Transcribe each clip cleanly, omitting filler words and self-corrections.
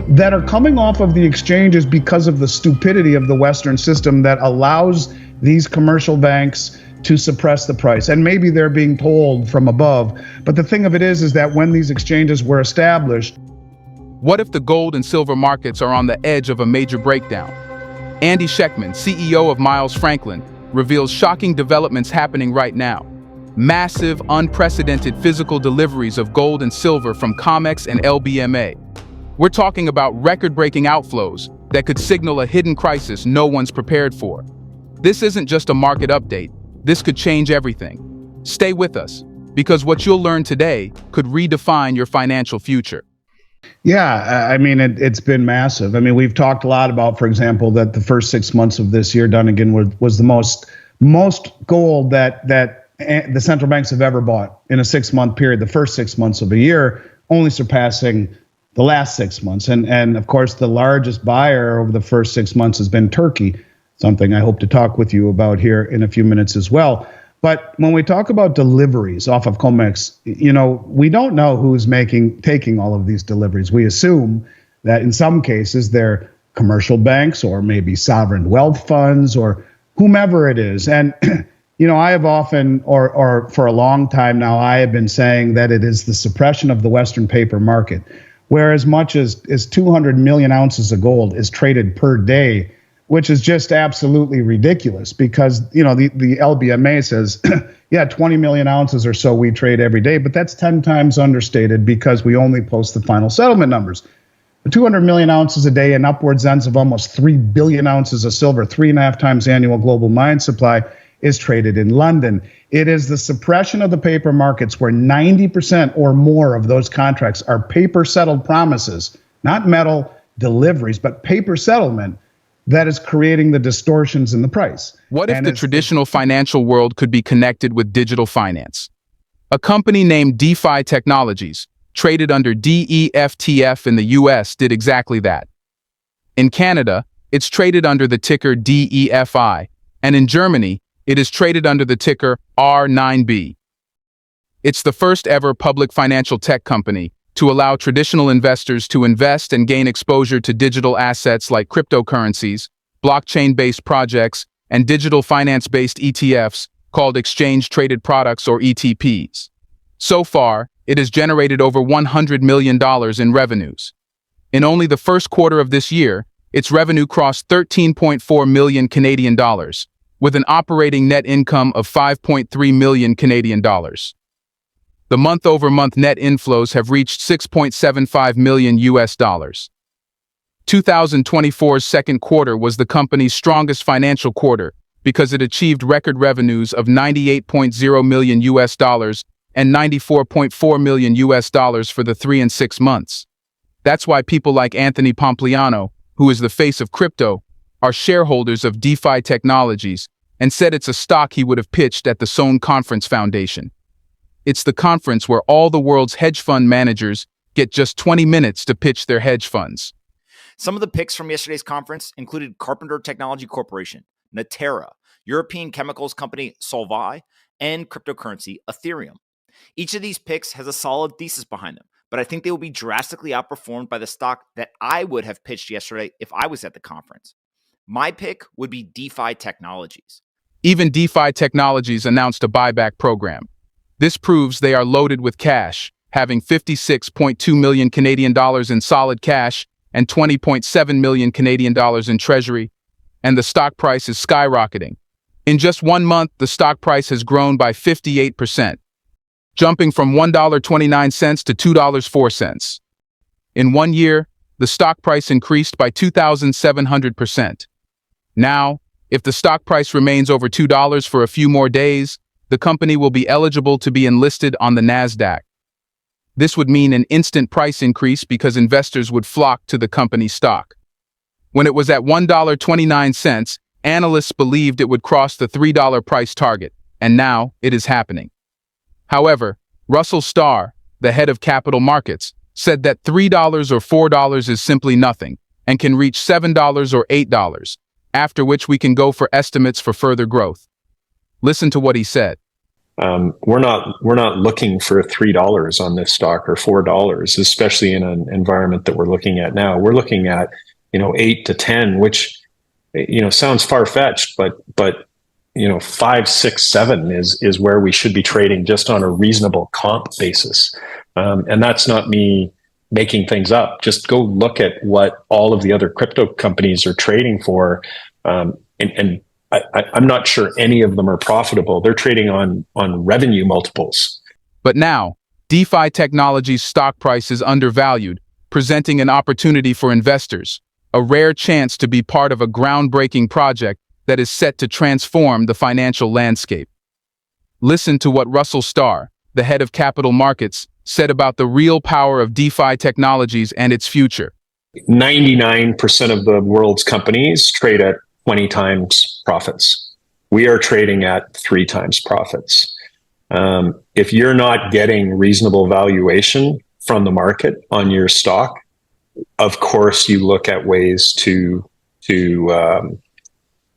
that are coming off of the exchanges because of the stupidity of the Western system that allows these commercial banks to suppress the price. And maybe they're being told from above. But the thing of it is that when these exchanges were established. What if the gold and silver markets are on the edge of a major breakdown? Andy Schectman, CEO of Miles Franklin, reveals shocking developments happening right now. Massive, unprecedented physical deliveries of gold and silver from COMEX and LBMA. We're talking about record-breaking outflows that could signal a hidden crisis no one's prepared for. This isn't just a market update. This could change everything. Stay with us, because what you'll learn today could redefine your financial future. Yeah, I mean, it's been massive. I mean, we've talked a lot about, for example, that the first 6 months of this year, Dunnigan, was the most gold that the central banks have ever bought in a 6-month period, the first 6 months of a year, only surpassing the last 6 months. And of course, the largest buyer over the first 6 months has been Turkey, something I hope to talk with you about here in a few minutes as well. But when we talk about deliveries off of COMEX, we don't know who's taking all of these deliveries. We assume that in some cases they're commercial banks or maybe sovereign wealth funds or whomever it is. And, I have often, or for a long time now, I have been saying that it is the suppression of the Western paper market, where as much as 200 million ounces of gold is traded per day, which is just absolutely ridiculous because, the LBMA says, 20 million ounces or so we trade every day, but that's 10 times understated because we only post the final settlement numbers. 200 million ounces a day and upwards ends of almost 3 billion ounces of silver, 3.5 times annual global mine supply, is traded in London. It is the suppression of the paper markets where 90% or more of those contracts are paper settled promises, not metal deliveries, but paper settlement, that is creating the distortions in the price. What if the traditional financial world could be connected with digital finance? A company named DeFi Technologies, traded under DEFTF in the US, did exactly that. In Canada, it's traded under the ticker DEFI, and in Germany, it is traded under the ticker R9B. It's the first ever public financial tech company to allow traditional investors to invest and gain exposure to digital assets like cryptocurrencies, blockchain-based projects, and digital finance-based ETFs called exchange-traded products or ETPs. So far, it has generated over $100 million in revenues. In only the first quarter of this year, its revenue crossed 13.4 million Canadian dollars, with an operating net income of 5.3 million Canadian dollars. The month-over-month net inflows have reached 6.75 million US dollars. 2024's second quarter was the company's strongest financial quarter because it achieved record revenues of 98.0 million US dollars and 94.4 million US dollars for the 3 and 6 months. That's why people like Anthony Pompliano, who is the face of crypto, are shareholders of DeFi Technologies and said it's a stock he would have pitched at the Sohn Conference Foundation. It's the conference where all the world's hedge fund managers get just 20 minutes to pitch their hedge funds. Some of the picks from yesterday's conference included Carpenter Technology Corporation, Natera, European chemicals company Solvay, and cryptocurrency Ethereum. Each of these picks has a solid thesis behind them, but I think they will be drastically outperformed by the stock that I would have pitched yesterday if I was at the conference. My pick would be DeFi Technologies. Even DeFi Technologies announced a buyback program. This proves they are loaded with cash, having 56.2 million Canadian dollars in solid cash and 20.7 million Canadian dollars in treasury, and the stock price is skyrocketing. In just 1 month, the stock price has grown by 58%, jumping from $1.29 to $2.04. In 1 year, the stock price increased by 2,700%. Now, if the stock price remains over $2 for a few more days, the company will be eligible to be enlisted on the NASDAQ. This would mean an instant price increase because investors would flock to the company's stock. When it was at $1.29, analysts believed it would cross the $3 price target, and now it is happening. However, Russell Starr, the head of capital markets, said that $3 or $4 is simply nothing and can reach $7 or $8, after which we can go for estimates for further growth. Listen to what he said. we're not looking for $3 on this stock or $4, especially in an environment that we're looking at now. We're looking at 8 to 10, which sounds far-fetched, but 5, 6, 7 is where we should be trading just on a reasonable comp basis. And that's not me making things up. Just go look at what all of the other crypto companies are trading for. And I'm not sure any of them are profitable. They're trading on revenue multiples. But now, DeFi Technologies' stock price is undervalued, presenting an opportunity for investors, a rare chance to be part of a groundbreaking project that is set to transform the financial landscape. Listen to what Russell Starr, the head of capital markets, said about the real power of DeFi Technologies and its future. 99% of the world's companies trade at 20 times profits. We are trading at 3 times profits. If you're not getting reasonable valuation from the market on your stock, of course you look at ways to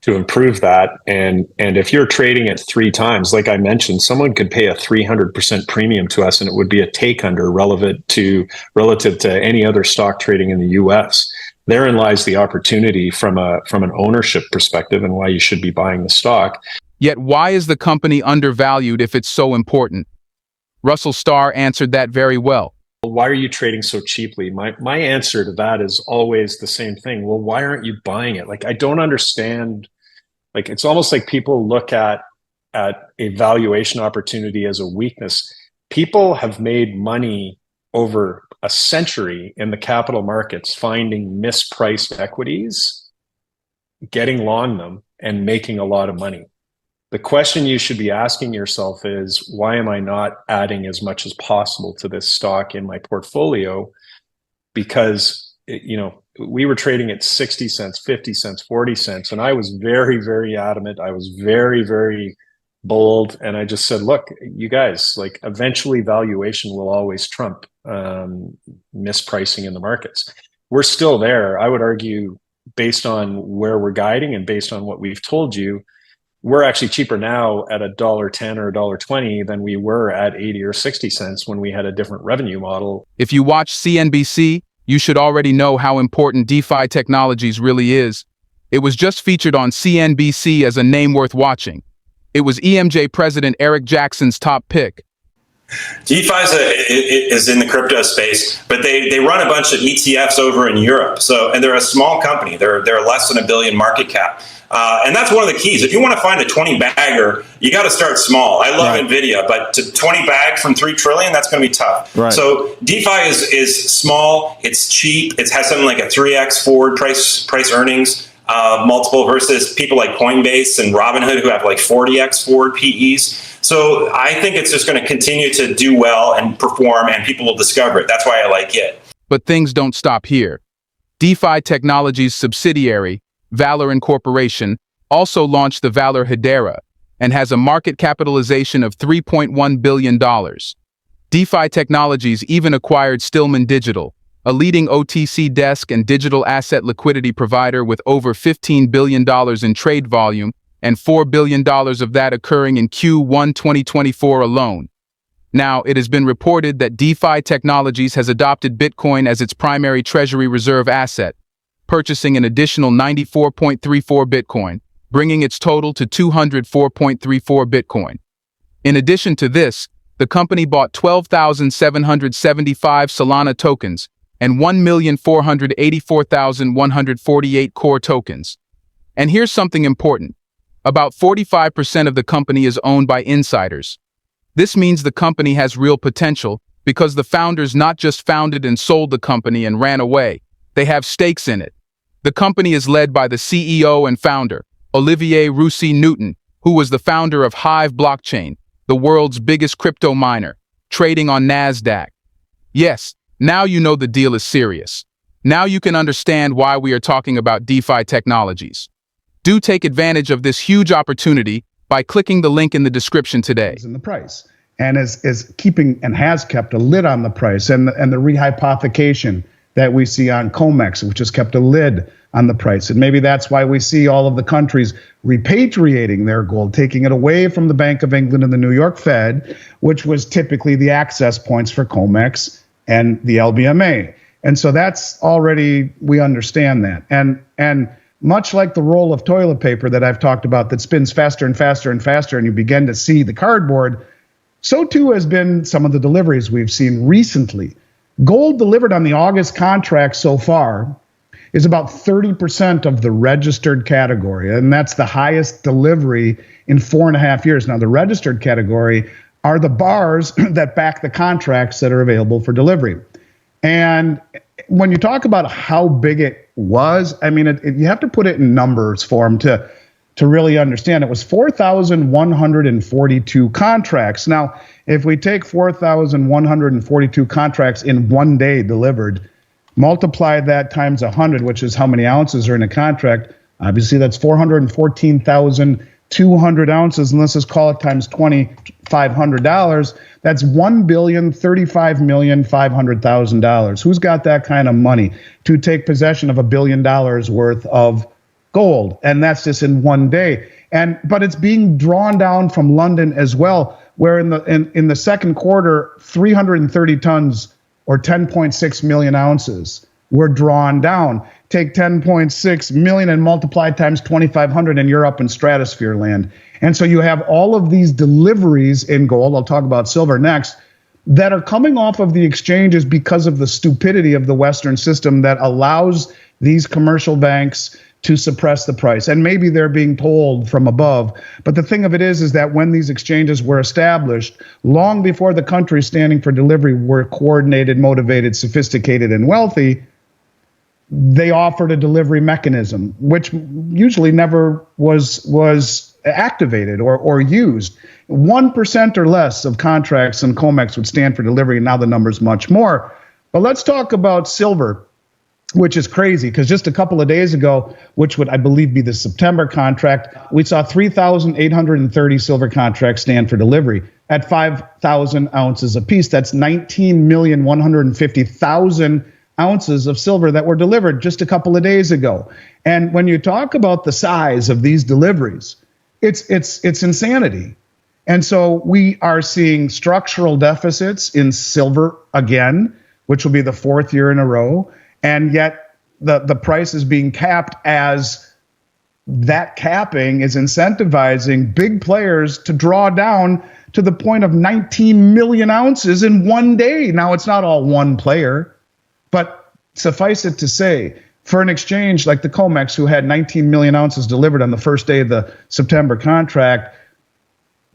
improve that. And if you're trading at 3 times, like I mentioned, someone could pay a 300% premium to us, and it would be a take under relative to any other stock trading in the US. Therein lies the opportunity from an ownership perspective and why you should be buying the stock. Yet why is the company undervalued if it's so important? Russell Starr answered that very well. Why are you trading so cheaply? My answer to that is always the same thing. Well, why aren't you buying it? Like, I don't understand. Like, it's almost like people look at a valuation opportunity as a weakness. People have made money over a century in the capital markets, finding mispriced equities, getting long them, and making a lot of money. The question you should be asking yourself is, why am I not adding as much as possible to this stock in my portfolio? Because, we were trading at 60 cents, 50 cents, 40 cents. And I was very, very adamant. I was very, very bold. And I just said, look, you guys, like, eventually valuation will always trump mispricing in the markets. We're still there. I would argue, based on where we're guiding and based on what we've told you, we're actually cheaper now at $1.10 or $1.20 than we were at 80 or 60 cents when we had a different revenue model. If you watch CNBC, you should already know how important DeFi Technologies really is. It was just featured on CNBC as a name worth watching. It was EMJ President Eric Jackson's top pick. DeFi is in the crypto space, but they run a bunch of ETFs over in Europe. And they're a small company. They're less than $1 billion market cap. And that's one of the keys. If you want to find a 20 bagger, you got to start small. I love NVIDIA, but to 20 bag from 3 trillion, that's going to be tough. Right. So DeFi is small. It's cheap. It has something like a 3x forward price earnings multiple versus people like Coinbase and Robinhood who have like 40x forward PEs. So I think it's just going to continue to do well and perform, and people will discover it. That's why I like it. But things don't stop here. DeFi Technologies' subsidiary, Valor Incorporation, also launched the Valor Hedera and has a market capitalization of $3.1 billion. DeFi Technologies even acquired Stillman Digital, a leading OTC desk and digital asset liquidity provider with over $15 billion in trade volume, and $4 billion of that occurring in Q1 2024 alone. Now, it has been reported that DeFi Technologies has adopted Bitcoin as its primary treasury reserve asset, purchasing an additional 94.34 Bitcoin, bringing its total to 204.34 Bitcoin. In addition to this, the company bought 12,775 Solana tokens and 1,484,148 Core tokens. And here's something important. About 45% of the company is owned by insiders. This means the company has real potential because the founders not just founded and sold the company and ran away, they have stakes in it. The company is led by the CEO and founder, Olivier Roussy-Newton, who was the founder of Hive Blockchain, the world's biggest crypto miner, trading on NASDAQ. Yes, now you know the deal is serious. Now you can understand why we are talking about DeFi Technologies. Do take advantage of this huge opportunity by clicking the link in the description today. In the price, and is keeping and has kept a lid on the price and the rehypothecation that we see on COMEX, which has kept a lid on the price. And maybe that's why we see all of the countries repatriating their gold, taking it away from the Bank of England and the New York Fed, which was typically the access points for COMEX and the LBMA. And so that's already, we understand that. And much like the roll of toilet paper that I've talked about that spins faster and faster and faster, and you begin to see the cardboard, so too has been some of the deliveries we've seen recently. Gold delivered on the August contract so far is about 30% of the registered category, and that's the highest delivery in 4.5 years. Now, the registered category are the bars that back the contracts that are available for delivery. And when you talk about how big it was, I mean, you have to put it in numbers form to really understand. It was 4,142 contracts. Now, if we take 4,142 contracts in 1 day delivered, multiply that times 100, which is how many ounces are in a contract, obviously that's 414,200 ounces, and let's just call it times $2,500. That's $1,035,500,000. Who's got that kind of money to take possession of $1 billion worth of gold? And that's just in 1 day. But it's being drawn down from London as well, where in the second quarter, 330 tons or 10.6 million ounces were drawn down. Take 10.6 million and multiply times 2,500, and you're up in stratosphere land. And so you have all of these deliveries in gold, I'll talk about silver next, that are coming off of the exchanges because of the stupidity of the Western system that allows these commercial banks to suppress the price. And maybe they're being told from above. But the thing of it is that when these exchanges were established, long before the countries standing for delivery were coordinated, motivated, sophisticated, and wealthy, they offered a delivery mechanism, which usually never was activated or used. 1% or less of contracts in COMEX would stand for delivery, and now the number's much more. But let's talk about silver, which is crazy, because just a couple of days ago, which would, I believe, be the September contract, we saw 3,830 silver contracts stand for delivery at 5,000 ounces apiece. That's 19,150,000 ounces of silver that were delivered just a couple of days ago. And when you talk about the size of these deliveries, it's insanity. And so we are seeing structural deficits in silver again, which will be the fourth year in a row. And yet the price is being capped, as that capping is incentivizing big players to draw down to the point of 19 million ounces in 1 day. Now, it's not all one player, but suffice it to say, for an exchange like the COMEX, who had 19 million ounces delivered on the first day of the September contract,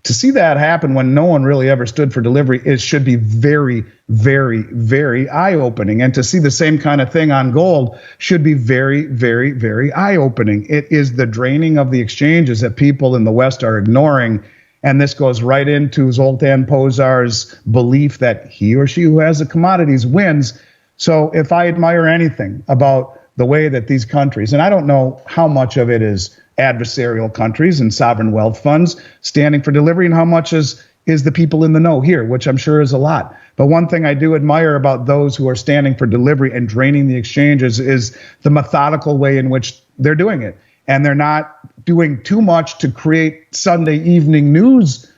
to see that happen when no one really ever stood for delivery, it should be very, very, very eye-opening. And to see the same kind of thing on gold should be very, very, very eye-opening. It is the draining of the exchanges that people in the West are ignoring. And this goes right into Zoltan Pozar's belief that he or she who has the commodities wins. So if I admire anything about the way that these countries, and I don't know how much of it is adversarial countries and sovereign wealth funds standing for delivery, and how much is the people in the know here, which I'm sure is a lot. But one thing I do admire about those who are standing for delivery and draining the exchanges is the methodical way in which they're doing it. And they're not doing too much to create Sunday evening news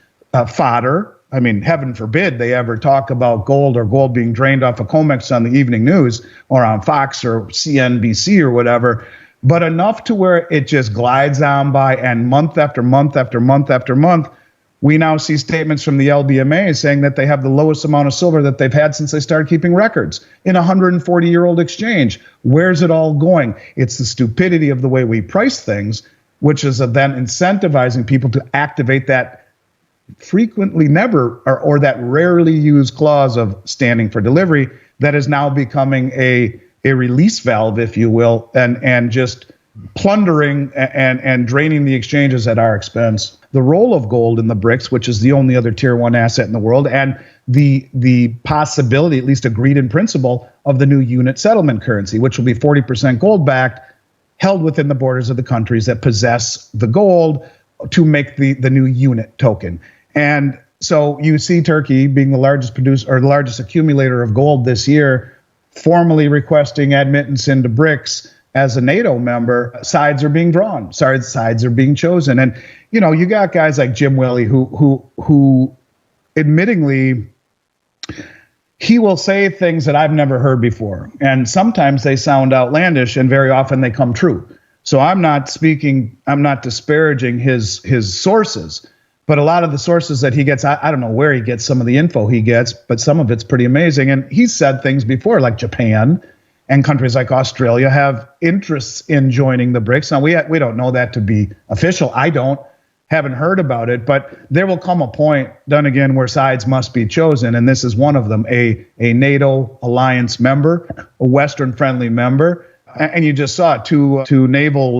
fodder. I mean, heaven forbid they ever talk about gold or gold being drained off of COMEX on the evening news or on Fox or CNBC or whatever, but enough to where it just glides on by, and month after month after month after month, we now see statements from the LBMA saying that they have the lowest amount of silver that they've had since they started keeping records in a 140-year-old exchange. Where's it all going? It's the stupidity of the way we price things, which is then incentivizing people to activate that frequently never or that rarely used clause of standing for delivery that is now becoming a release valve, if you will, and just plundering and draining the exchanges at our expense. The role of gold in the BRICS, which is the only other tier one asset in the world, and the possibility, at least agreed in principle, of the new unit settlement currency, which will be 40% gold backed, held within the borders of the countries that possess the gold to make the new unit token. And so you see Turkey being the largest producer or the largest accumulator of gold this year, formally requesting admittance into BRICS as a NATO member, sides are being drawn. Sides are being chosen. And, you got guys like Jim Willey who admittingly, he will say things that I've never heard before. And sometimes they sound outlandish, and very often they come true. So I'm not disparaging his sources, but a lot of the sources that he gets, I don't know where he gets some of the info he gets, but some of it's pretty amazing. And he's said things before, like Japan and countries like Australia have interests in joining the BRICS. Now, we don't know that to be official. Haven't heard about it, but there will come a point, done again, where sides must be chosen, and this is one of them, a NATO alliance member, a Western-friendly member. And you just saw two naval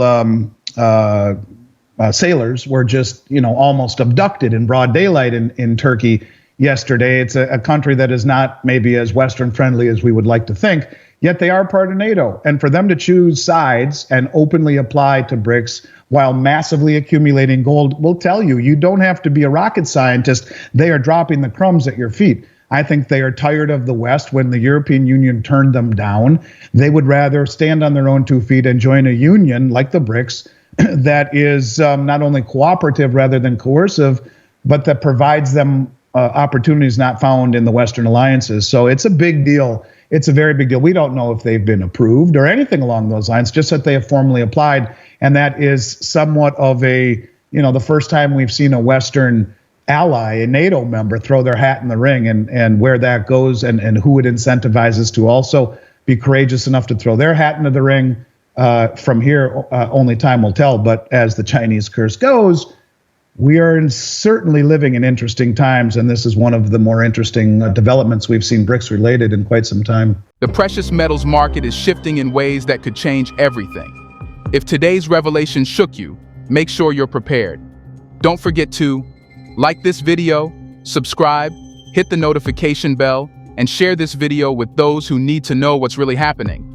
sailors were just, almost abducted in broad daylight in Turkey yesterday. It's a country that is not maybe as Western friendly as we would like to think, yet they are part of NATO. And for them to choose sides and openly apply to BRICS while massively accumulating gold will tell you, you don't have to be a rocket scientist. They are dropping the crumbs at your feet. I think they are tired of the West. When the European Union turned them down, they would rather stand on their own 2 feet and join a union like the BRICS that is not only cooperative rather than coercive, but that provides them opportunities not found in the Western alliances. So it's a big deal. It's a very big deal. We don't know if they've been approved or anything along those lines, just that they have formally applied. And that is somewhat of the first time we've seen a Western ally, a NATO member, throw their hat in the ring, and where that goes and who it incentivizes to also be courageous enough to throw their hat into the ring. From here, only time will tell. But as the Chinese curse goes, we are certainly living in interesting times, and this is one of the more interesting developments we've seen BRICS related in quite some time. The precious metals market is shifting in ways that could change everything. If today's revelation shook you, make sure you're prepared. Don't forget to like this video, subscribe, hit the notification bell, and share this video with those who need to know what's really happening.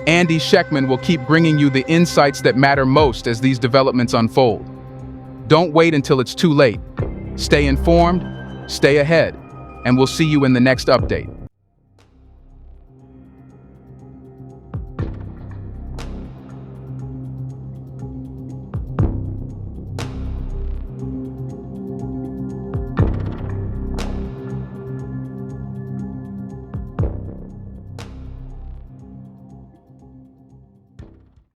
Andy Schectman will keep bringing you the insights that matter most as these developments unfold. Don't wait until it's too late. Stay informed, stay ahead, and we'll see you in the next update.